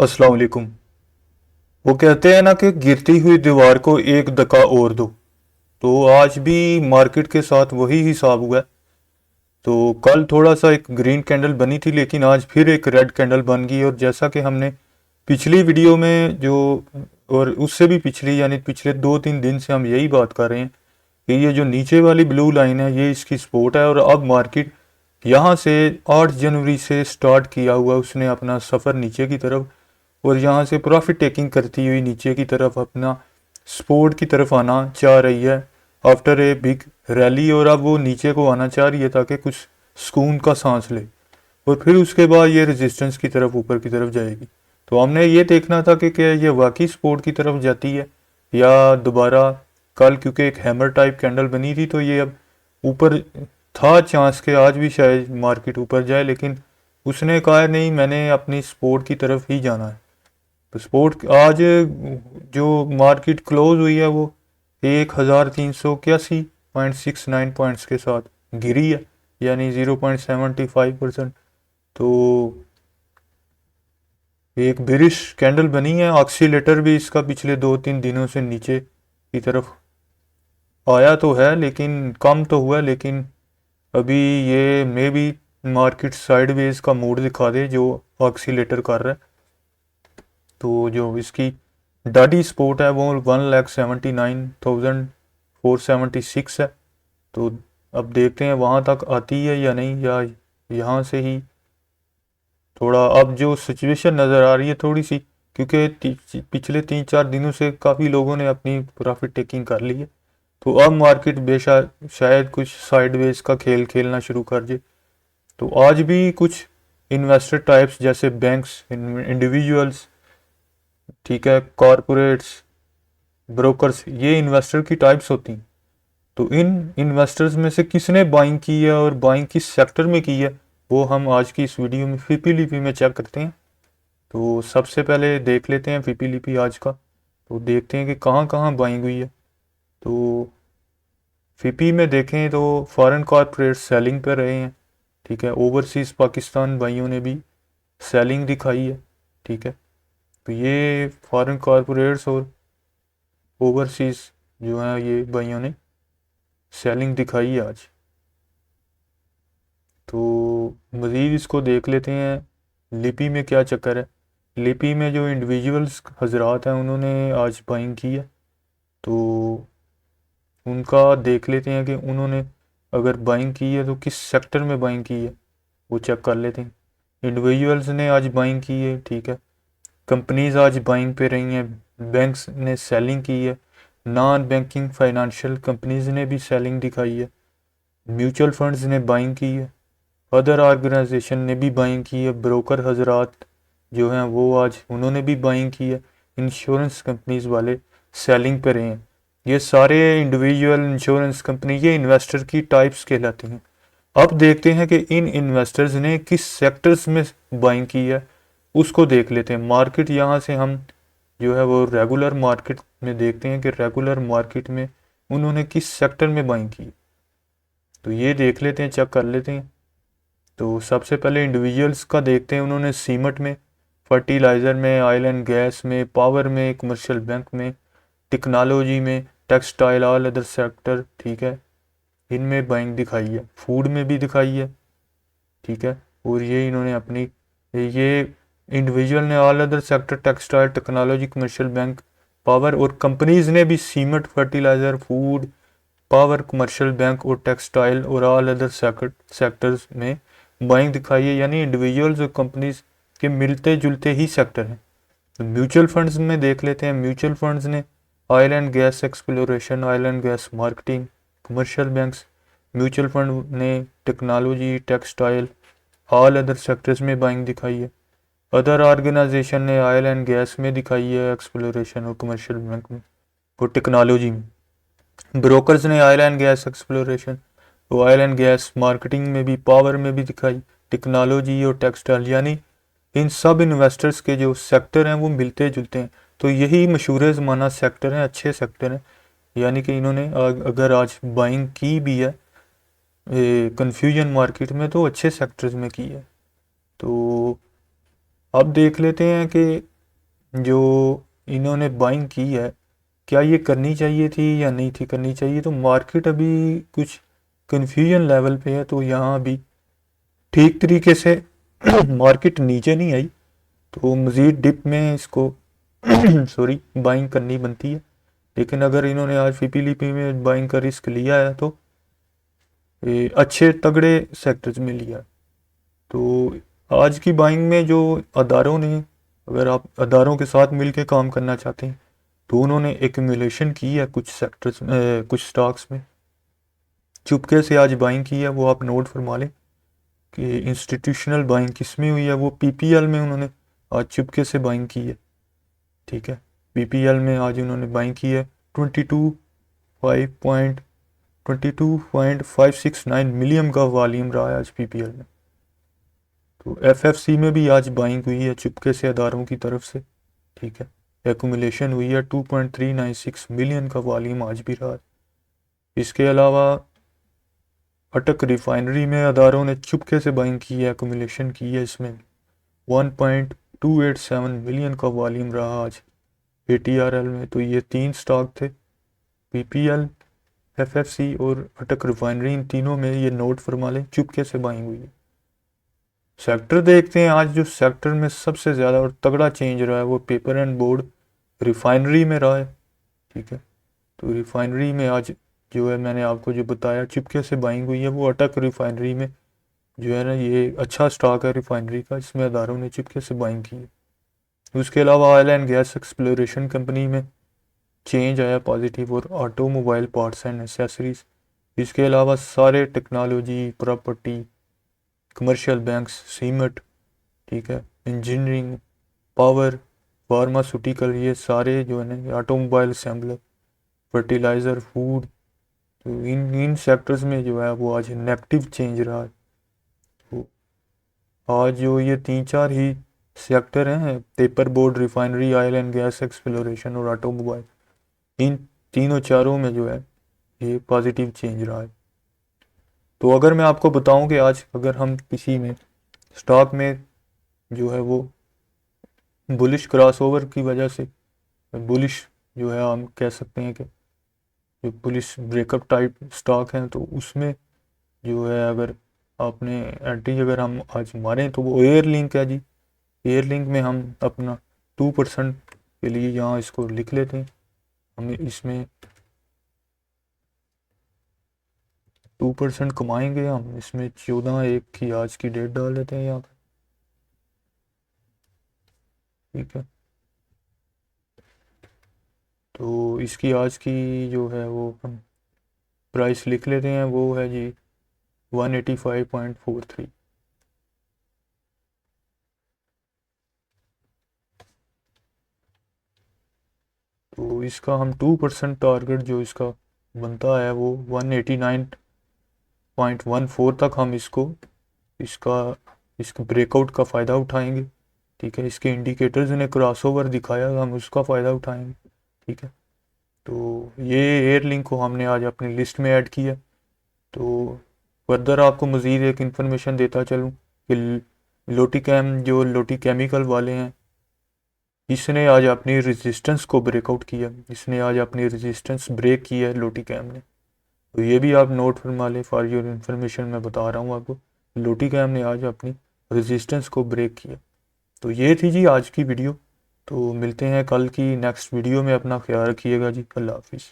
अस्सलाम वालेकुम। वो कहते हैं ना कि गिरती हुई दीवार को एक धक्का और दो। तो आज भी मार्केट के साथ वही हिसाब हुआ है। तो कल थोड़ा सा एक ग्रीन कैंडल बनी थी, लेकिन आज फिर एक रेड कैंडल बन गई। और जैसा कि हमने पिछली वीडियो में जो, और उससे भी पिछली, यानी पिछले 2-3 दिन से हम यही बात कर रहे हैं कि ये जो नीचे वाली ब्लू लाइन है ये इसकी सपोर्ट है। और अब मार्केट यहाँ से 8 जनवरी से स्टार्ट किया हुआ उसने अपना सफ़र नीचे की तरफ, और यहाँ से प्रॉफिट टेकिंग करती हुई नीचे की तरफ अपना सपोर्ट की तरफ आना चाह रही है आफ्टर ए बिग रैली। और अब वो नीचे को आना चाह रही है ताकि कुछ सुकून का सांस ले, और फिर उसके बाद ये रेजिस्टेंस की तरफ ऊपर की तरफ जाएगी। तो हमने ये देखना था कि क्या ये वाकई सपोर्ट की तरफ जाती है या दोबारा कल, क्योंकि एक हैमर टाइप कैंडल बनी थी तो ये अब ऊपर था चांस के आज भी शायद मार्केट ऊपर जाए, लेकिन उसने कहा नहीं, मैंने अपनी सपोर्ट की तरफ ही जाना है। तो स्पोर्ट आज जो मार्केट क्लोज हुई है वो 1381.69 पॉइंट्स के साथ गिरी है, यानी 0.75%। तो एक बिरिश कैंडल बनी है। ऑक्सीलेटर भी इसका पिछले 2-3 दिनों से नीचे की तरफ आया तो है, लेकिन कम तो हुआ, लेकिन अभी ये मे भी मार्केट साइडवेज का मूड दिखा दे जो ऑक्सीलेटर कर रहा है। तो जो इसकी डाडी स्पोर्ट है वो 1,79,476 है। तो अब देखते हैं वहाँ तक आती है या नहीं, या यहाँ से ही थोड़ा अब जो सिचुएशन नज़र आ रही है थोड़ी सी, क्योंकि पिछले 3-4 दिनों से काफ़ी लोगों ने अपनी प्रॉफिट टेकिंग कर ली है। तो अब मार्केट बेशक शायद कुछ साइडवेज का खेल खेलना शुरू कर दे। तो आज भी कुछ इन्वेस्टर टाइप्स जैसे बैंक्स, इंडिविजुअल्स, ठीक है, कॉरपोरेट्स, ब्रोकर्स, ये इन्वेस्टर की टाइप्स होती हैं। तो इन इन्वेस्टर्स में से किसने बाइंग की है और बाइंग किस सेक्टर में की है, वो हम आज की इस वीडियो में फीपीलीपी में चेक करते हैं। तो सबसे पहले देख लेते हैं फीपीलीपी आज का। तो देखते हैं कि कहाँ कहाँ बाइंग हुई है। तो फीपी में देखें तो फॉरेन कॉरपोरेट सेलिंग पर रहे हैं, ठीक है। ओवरसीज़ पाकिस्तान भाइयों ने भी सेलिंग दिखाई है, ठीक है। तो ये फॉरेन कॉरपोरेट्स और ओवरसीज़ जो है ये भाइयों ने सेलिंग दिखाई है आज। तो मज़ीद इसको देख लेते हैं लिपि में क्या चक्कर है। लिपि में जो इंडिविजुअल्स हजरात हैं उन्होंने आज बाइंग की है, तो उनका देख लेते हैं कि उन्होंने अगर बाइंग की है तो किस सेक्टर में बाइंग की है, वो चेक कर लेते हैं। इंडिविजुअल्स ने आज बाइंग की है, ठीक है। कंपनीज आज बाइंग पे रही हैं। बैंक्स ने सेलिंग की है। नॉन बैंकिंग फाइनेंशियल कंपनीज ने भी सेलिंग दिखाई है। म्यूचुअल फंड्स ने बाइंग की है। अदर ऑर्गेनाइजेशन ने भी बाइंग की है। ब्रोकर हजरात जो हैं वो आज उन्होंने भी बाइंग की है। इंश्योरेंस कंपनीज वाले सेलिंग पे रहे हैं। ये सारे इंडिविजुअल इंश्योरेंस कंपनी ये इन्वेस्टर की टाइप्स कहलाती हैं। अब देखते हैं कि इन इन्वेस्टर्स ने किस सेक्टर्स में बाइंग की है, उसको देख लेते हैं। मार्केट यहाँ से हम जो है वो रेगुलर मार्केट में देखते हैं कि रेगुलर मार्केट में उन्होंने किस सेक्टर में बाइंग की। तो ये देख लेते हैं, चेक कर लेते हैं। तो सबसे पहले इंडिविजुअल्स का देखते हैं। उन्होंने सीमेंट में, फर्टिलाइज़र में, ऑयल एंड गैस में, पावर में, कमर्शियल बैंक में, टेक्नोलॉजी में, टेक्सटाइल, ऑल अदर सेक्टर, ठीक है, इनमें बाइंग दिखाई है। फूड में भी दिखाई है, ठीक है। और ये इन्होंने अपनी ये इंडिविजुअल ने all other sector, textile, technology, commercial bank, power, और कंपनीज ने भी cement, fertiliser, food, power, commercial bank और टेक्सटाइल और ऑल अदर सेक्टर्स में बाइंग दिखाई है। यानी इंडिविजुअल्स और कंपनीज के मिलते जुलते ही सेक्टर हैं। तो म्यूचुअल फंड्स में देख लेते हैं। म्यूचुअल फंड्स ने oil and gas exploration, oil and gas marketing, commercial banks, mutual fund ने technology, textile, all other sectors में बाइंग दिखाई है। अदर ऑर्गेनाइजेशन ने ऑयल एंड गैस में दिखाई है एक्सप्लोरेशन और कमर्शियल बैंक में और टेक्नोलॉजी में। ब्रोकर्स ने oil and gas exploration, oil and gas marketing में भी, पावर में भी दिखाई, टेक्नोलॉजी और टेक्सटाइल। यानी इन सब इन्वेस्टर्स के जो सेक्टर हैं वो मिलते जुलते हैं। तो यही मशहूर ज़माना सेक्टर हैं, अच्छे सेक्टर हैं। यानी कि इन्होंने अगर आज बाइंग की भी है कन्फ्यूजन मार्केट में तो अच्छे सेक्टर्स में की है। तो अब देख लेते हैं कि जो इन्होंने बाइंग की है, क्या ये करनी चाहिए थी या नहीं थी करनी चाहिए? तो मार्केट अभी कुछ कन्फ्यूजन लेवल पे है, तो यहाँ अभी ठीक तरीके से मार्केट नीचे नहीं आई, तो मज़ीद डिप में इसको सॉरी बाइंग करनी बनती है। लेकिन अगर इन्होंने आज फीपीलीपी में बाइंग का रिस्क लिया है तो ये अच्छे तगड़े सेक्टर्स में लिया। तो आज की बाइंग में जो अदारों ने, अगर आप अदारों के साथ मिलकर काम करना चाहते हैं तो उन्होंने एक्यूमुलेशन की है कुछ सेक्टर्स कुछ स्टॉक्स में, चुपके से आज बाइंग की है। वो आप नोट फरमा लें कि इंस्टीट्यूशनल बाइंग किस में हुई है, वो पीपीएल में उन्होंने आज चुपके से बाइंग की है। ठीक है, पीपीएल में आज उन्होंने बाइंग की है 22.569 मिलियन का वॉल्यूम रहा है आज पीपीएल में। तो एफएफसी में भी आज बाइंग हुई है चुपके से अदारों की तरफ से। ठीक है, एक्यूमुलेशन हुई है 2.396 मिलियन का वॉल्यूम आज भी रहा है। इसके अलावा अटक रिफाइनरी में अदारों ने चुपके से बाइंग की है, एक्यूमुलेशन की है, इसमें 1.287 मिलियन का वॉल्यूम रहा आज एटीआरएल में। तो ये 3 स्टॉक थे, पीपीएल, एफएफसी और अटक रिफाइनरी, इन तीनों में ये नोट फरमा लें चुपके से बाइंग हुई है। सेक्टर देखते हैं, आज जो सेक्टर में सबसे ज़्यादा और तगड़ा चेंज रहा है वो पेपर एंड बोर्ड रिफाइनरी में रहा है। ठीक है, तो रिफाइनरी में आज जो है मैंने आपको जो बताया चुपके से बाइंग हुई है, वो अटक रिफाइनरी में जो है ना, ये अच्छा स्टॉक है रिफाइनरी का, इसमें अदारों ने चुपके से बाइंग की है। उसके अलावा oil and gas exploration company में चेंज आया पॉजिटिव, और ऑटोमोबाइल पार्ट्स एंड एसेसरीज। इसके अलावा सारे technology, property, commercial banks, cement, ठीक है, इंजीनियरिंग, पावर, फार्मास्यूटिकल, ये सारे जो है ना, ऑटोमोबाइल असेंबलर, फर्टिलाइज़र, फूड, तो इन सेक्टर्स में जो है वो आज नेगेटिव चेंज रहा है। तो आज जो ये 3-4 ही सेक्टर हैं, paper board, refinery, oil and gas exploration और ऑटोमोबाइल, इन तीनों चारों में जो है ये पॉजिटिव चेंज रहा है। तो अगर मैं आपको बताऊं कि आज अगर हम किसी में स्टॉक में जो है वो बुलिश क्रॉसओवर की वजह से, बुलिश जो है हम कह सकते हैं कि जो बुलिश ब्रेकअप टाइप स्टॉक हैं, तो उसमें जो है अगर आपने एंट्री अगर हम आज मारें तो वो एयर लिंक है जी। एयर लिंक में हम अपना 2% के लिए यहाँ इसको लिख लेते हैं। हम इसमें 2% कमाएंगे, हम इसमें 14/1 की आज की डेट डाल देते हैं यहाँ पर। ठीक है, तो इसकी आज की जो है वो हम प्राइस लिख लेते हैं, वो है जी 185.43। तो इसका हम 2% टारगेट जो इसका बनता है वो 189.14 तक हम इसका इसका ब्रेकआउट का फ़ायदा उठाएंगे। ठीक है, इसके इंडिकेटर्स ने क्रॉसओवर दिखाया, हम उसका फ़ायदा उठाएंगे। ठीक है, तो ये एयर लिंक को हमने आज अपनी लिस्ट में ऐड किया। तो फर्दर आपको मज़ीद एक इन्फॉर्मेशन देता चलूँ कि लोटीकैम, जो लोटी केमिकल वाले हैं, इसने आज अपनी रेजिस्टेंस को ब्रेकआउट किया, इसने आज अपनी रेजिस्टेंस ब्रेक की है लोटी कैम ने। तो ये भी आप नोट फरमा लें, फॉर योर इन्फॉर्मेशन मैं बता रहा हूँ आपको, लोटी कैम ने आज अपनी रेजिस्टेंस को ब्रेक किया। तो ये थी जी आज की वीडियो। तो मिलते हैं कल की नेक्स्ट वीडियो में, अपना ख्याल रखिएगा जी, अल्लाह हाफिज़।